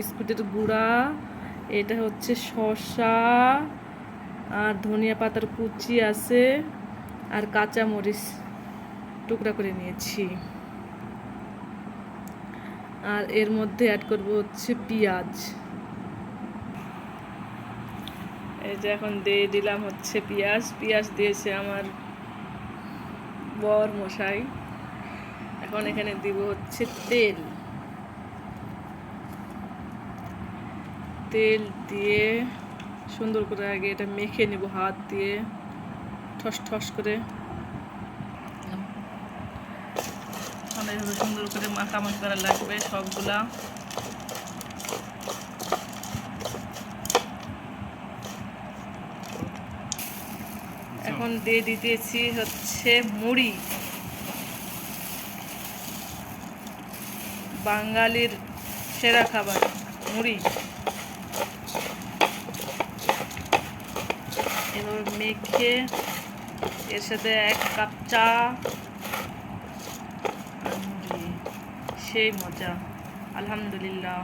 বিস্কুটের গুঁড়া, এটা হচ্ছে শসা আর ধনিয়া পাতার কুচি আছে আর কাঁচা মরিচ টুকরা করে নিয়েছি। আর এর মধ্যে অ্যাড করব হচ্ছে পেঁয়াজ। এই যে এখন দিয়ে দিলাম হচ্ছে পেঁয়াজ দিয়েছে আমার বর মশাই। এখন এখানে দিব হচ্ছে তেল দিয়ে সুন্দর করে আগে এটা মেখে নিব হাত দিয়ে ঠস ঠস করে। এইভাবে সুন্দর করে মাখামাখি করা লাগবে সবগুলা। এখন দিয়ে দিতেছি হচ্ছে মুড়ি, বাঙালির সেরা খাবার মুড়ি। এভাবে মেখে এর সাথে 1 কাপ চা আর মুড়ি, সেই মজা। আলহামদুলিল্লাহ।